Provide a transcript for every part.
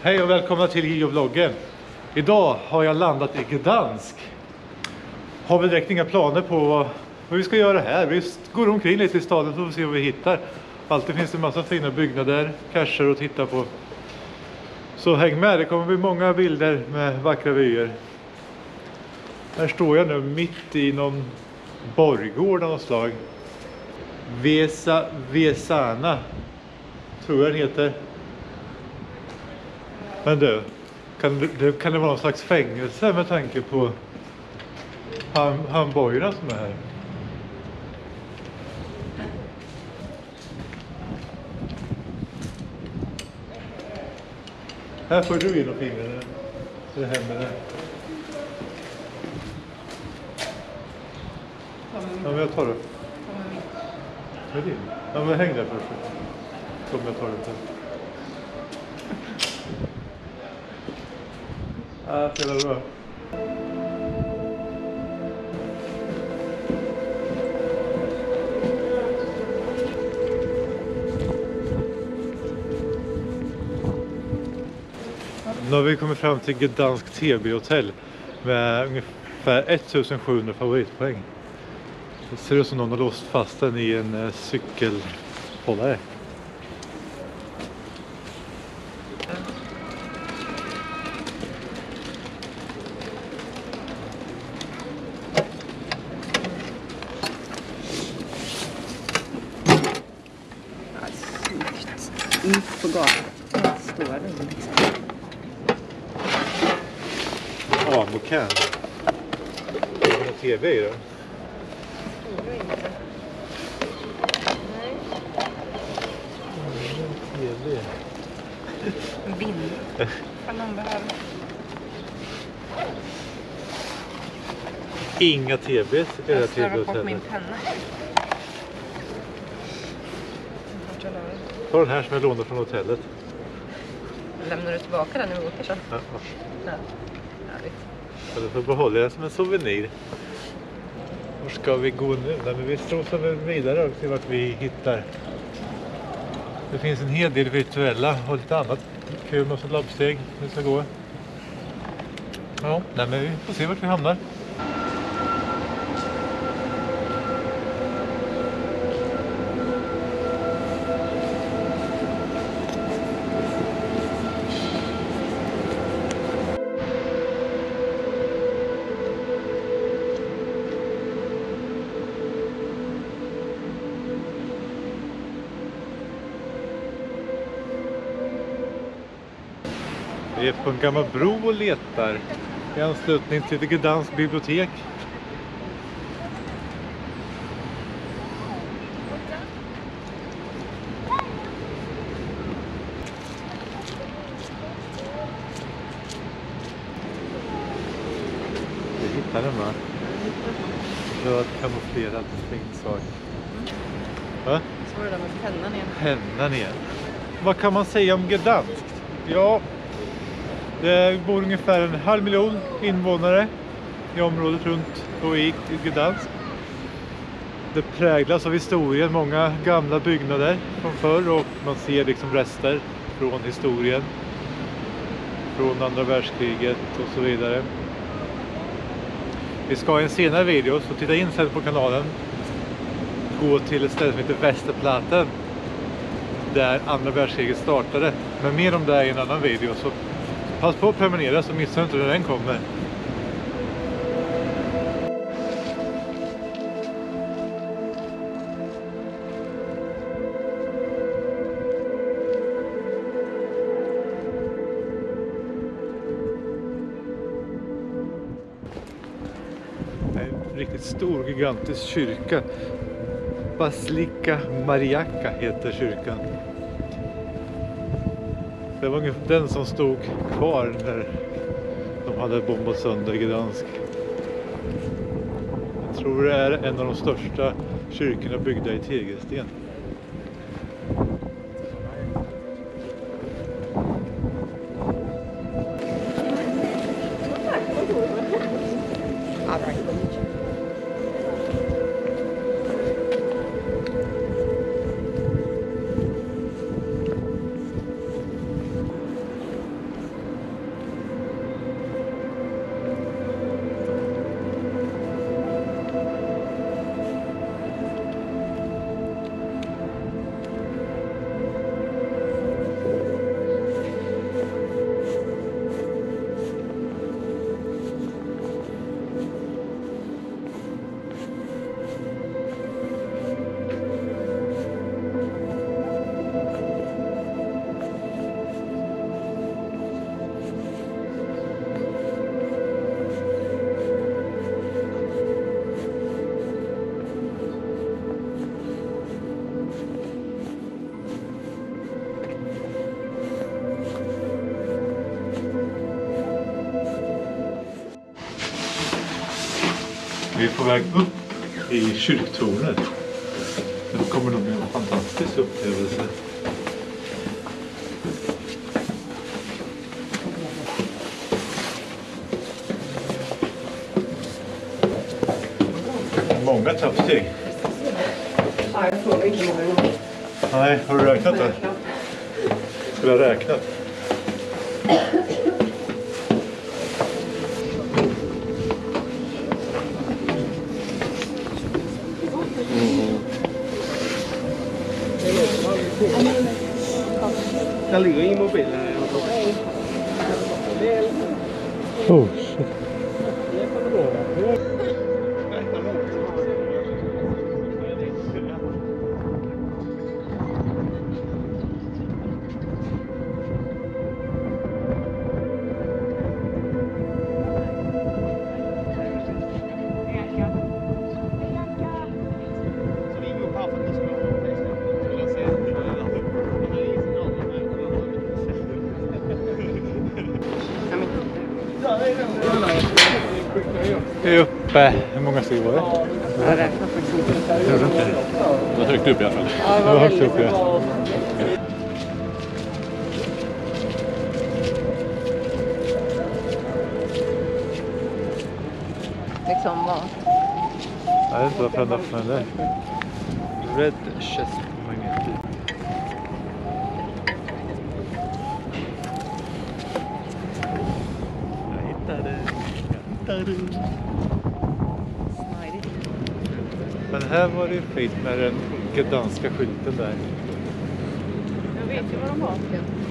Hej och välkomna till Geo-vloggen. Idag har jag landat i Gdansk. Har vi direkt inga planer på vad vi ska göra här. Vi går omkring lite i staden för att se vad vi hittar. Alltid finns det en massa fina byggnader, cacher att titta på. Så häng med, det kommer bli många bilder med vackra vyer. Här står jag nu mitt i någon borggård av något slag. Vesana tror jag den heter. Men du, kan det vara någon slags fängelse med tanke på handbojorna som är här? Här får du in och fingrarna. Så det händer det. Ja, men jag tar det. Med din? Ja, men häng där först. Så om jag tar det. Ja, det är bra. Nu har vi kommit fram till Gdansk TB-hotell med ungefär 1700 favoritpoäng. Det ser ut som någon har låst fast den i en cykelhållare. Mitt på gatan. Stora liksom. Ja, Mokan. Det är någon tv i då. Nej. TV. Vind. Kan någon behöva. Inga TVs i det här Jag snurrar bort TV-hotellet. min penna. Ta den här som jag lånade från hotellet. Lämnar du tillbaka den när vi åker så? Ja. Ja. Härligt. Eller så behåller jag som en souvenir. Var ska vi gå nu? Nej, men vi strosar väl vidare och ser vart vi hittar. Det finns en hel del virtuella och lite annat kul med sådana labbsteg vi ska gå. Ja, nej, men vi får se vart vi hamnar. Vi är på en gammal bro och letar i anslutning till det Gdansk bibliotek. Vi hittar den, va? Röd kamouflerad slängsak. Va? Så var det där med pennan igen. Pennan igen. Vad kan man säga om Gdansk? Ja, det bor ungefär 500 000 invånare i området runt och i Gdansk. Det präglas av historien, många gamla byggnader från förr och man ser liksom rester från historien. Från andra världskriget och så vidare. Vi ska i en senare video, så titta in sen på kanalen, gå till ett ställe som heter Västerplatten. Där andra världskriget startade. Men mer om det här i en annan video, så pass på att prenumerera så missar du inte när den kommer. En riktigt stor, gigantisk kyrka. Basilika Mariaka heter kyrkan. Det var ungefär den som stod kvar när de hade bombat sönder Gdansk. Jag tror det är en av de största kyrkorna byggda i tegelsten. på väg upp i kyrktornet. Det kommer nog bli en fantastisk upplevelse. Många trappsteg. Ja, jag frågar inte många gånger. Nej, har du räknat det? Skulle jag räknat? Jag ligger i mobilen. Oh, shit. Vi är uppe. Hur många steg var det? Jag räknar faktiskt inte. Jag gjorde inte det. Det var högt upp i alla fall. Ja, det Det var var högt väldigt upp, ja. bra. Liksom vad? Jag vet inte varför jag öppnade den där. Red chest magnetic. Jag hittade. Smidigt. Men här var det fint med den danska skylten där. Jag vet ju vad de har.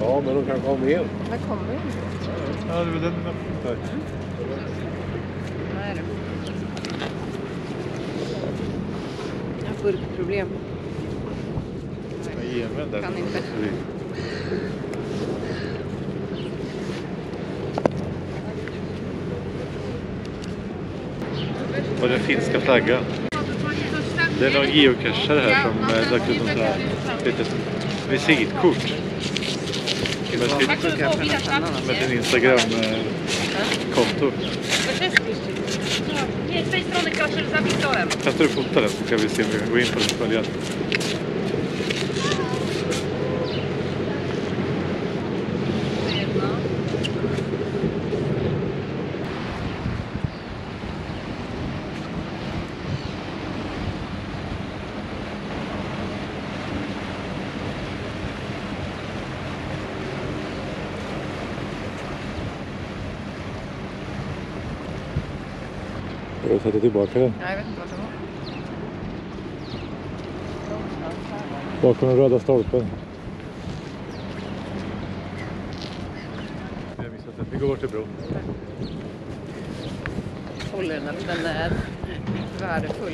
Ja, men de kanske har mer. När kommer vi? Ja, det var den där. Vad är det? Jag har burkproblem. Jag ger mig den där. Kan inte. Och den finska flaggan. Det är någon geocachare här som lagt ut något sådär litet visitkort. Med sin Instagram-konto. Kan inte du fota den så kan vi se om vi går in på den följaren. Har du tagit tillbaka den? Nej, jag vet inte vad det var. Bakom den röda stolpen. Jag har missat den. Vi går till bron. Håller den att den är värdefull.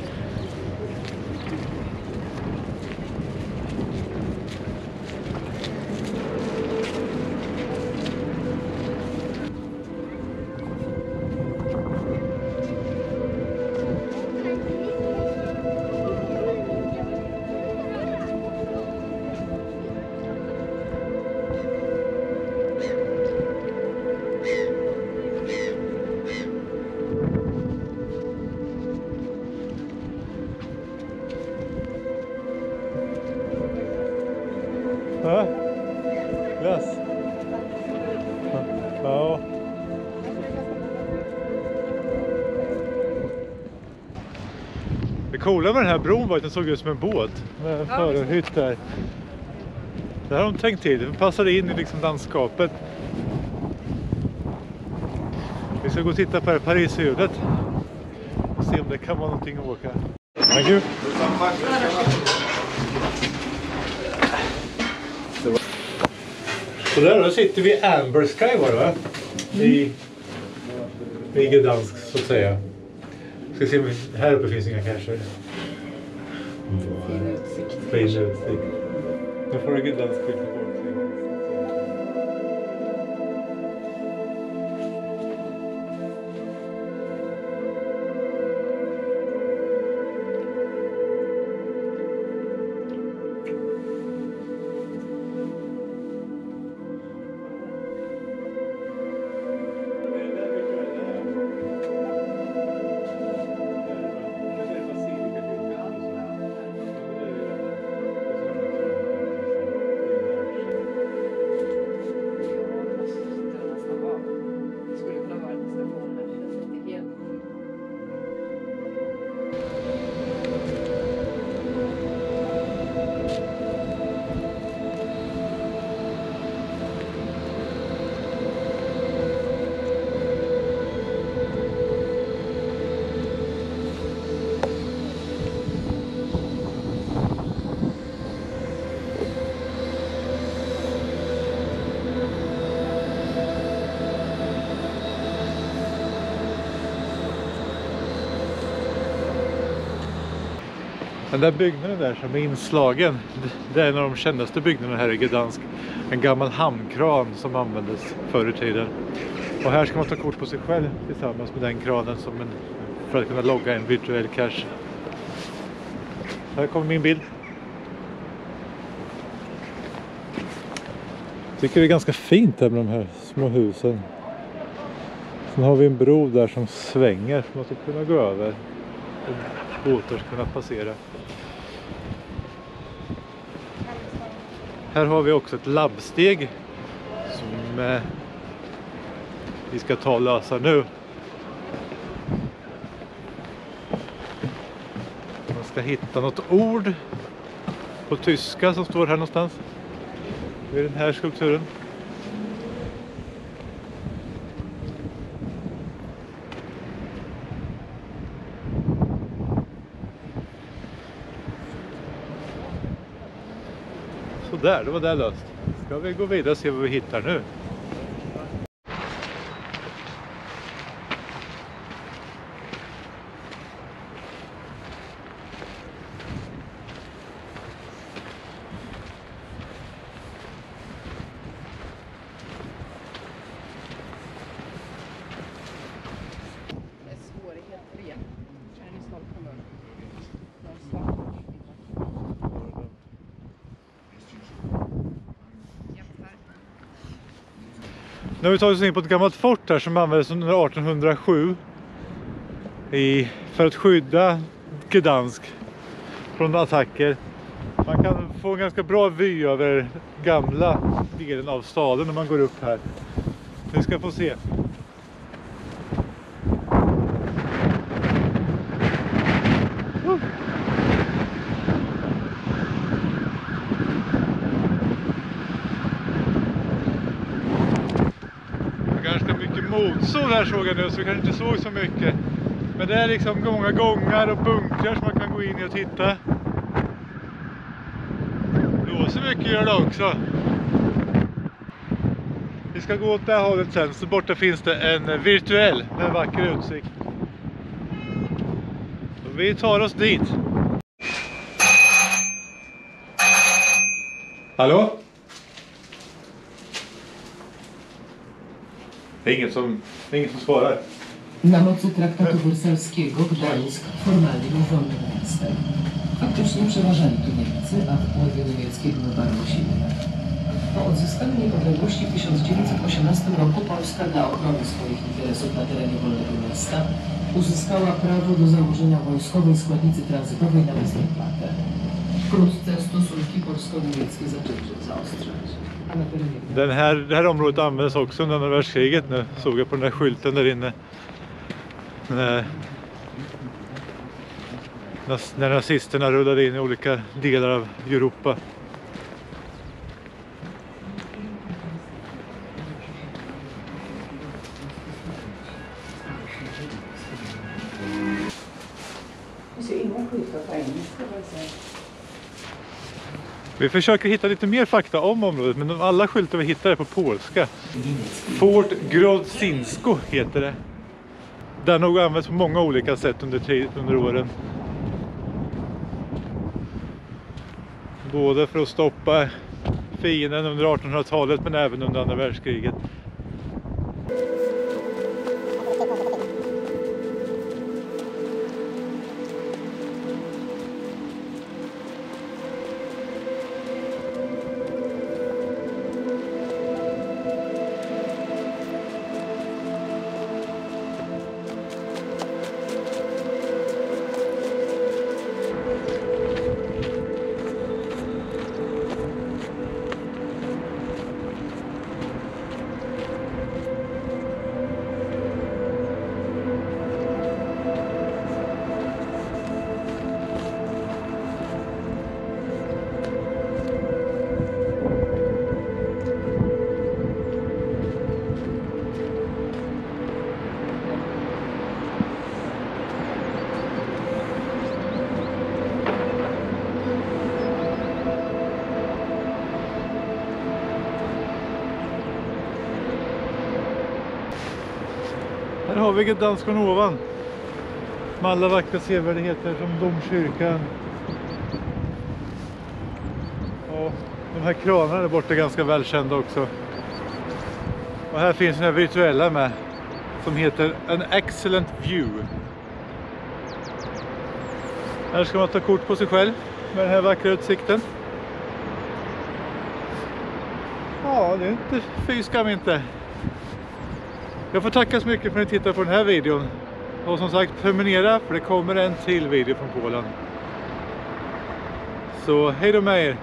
Ja. Läs. Ja. Det coola med den här bron var att den såg ut som en båt. Med förarhytt där. Det här har de tänkt till. Den passade in i liksom landskapet. Vi ska gå och titta på det här Parishuset. Och se om det kan vara någonting att åka. Tack you. Så där då sitter vi i Amber Sky var det va? I Gdansk så att säga. Ska se om här uppe finns inga cacher. Fin utsikt. Fin utsikt. Nu får du Gdansk skylt på. Den där byggnaden där som är inslagen, det är en av de kändaste byggnaderna här i Gdansk. En gammal hamnkran som användes förr i tiden. Och här ska man ta kort på sig själv tillsammans med den kranen för att kunna logga en virtuell cache. Här kommer min bild. Jag tycker det är ganska fint här med de här små husen. Sen har vi en bro där som svänger för att man ska kunna gå över. Och båtar ska kunna passera. Här har vi också ett labbsteg som vi ska ta och lösa nu. Man ska hitta något ord på tyska som står här någonstans. Det är den här skulpturen. Så där, det var det löst. Ska vi gå vidare och se vad vi hittar nu. Det är svårighet 3. Är ni stolta nu? De svarta. Nu har vi tagit oss in på ett gammalt fort här som användes under 1807 för att skydda Gdansk från attacker. Man kan få en ganska bra vy över gamla delen av staden när man går upp här. Vi ska få se. Ganska mycket motsol här såg jag nu, så vi kanske inte såg så mycket. Men det är liksom många gångar och bunkrar som man kan gå in i och titta. Så mycket gör det också. Vi ska gå åt det här hållet sen, så borta finns det en virtuell med en vacker utsikt. Så vi tar oss dit. Hallå? Det är ingen som svarar. Na mocy traktatu wersalskiego Gdańsk formalnie był wolnym miastem. Faktycznie przeważali tu Niemcy, a wpływy niemieckie były bardzo silne. Po odzyskaniu niepodległości w 1918 roku Polska dla ochrony swoich interesów na terenie wolnego miasta uzyskała prawo do założenia wojskowej składnicy tranzytowej na Westerplatte. Wkrótce stosunki polsko-niemieckie zaczęły się zaostrzać. Det här området används också under andra världskriget nu, såg jag på den här skylten där inne. När nazisterna rullade in i olika delar av Europa. Vi försöker hitta lite mer fakta om området, men alla skyltar vi hittar är på polska. Fort Grodzinsko heter det. Det har nog använts på många olika sätt under åren. Både för att stoppa fienden under 1800-talet men även under andra världskriget. Här har vi Gdansk från ovan. Med alla vackra sevärdheter som domkyrkan, Och de här kranarna där borta är ganska välkända också. Och här finns den här virtuella med som heter An Excellent View. Här ska man ta kort på sig själv med den här vackra utsikten. Ja, det är inte fy skam inte. Jag får tacka så mycket för att ni tittar på den här videon. Och som sagt, prenumerera för det kommer en till video från Polen. Så hej då med er!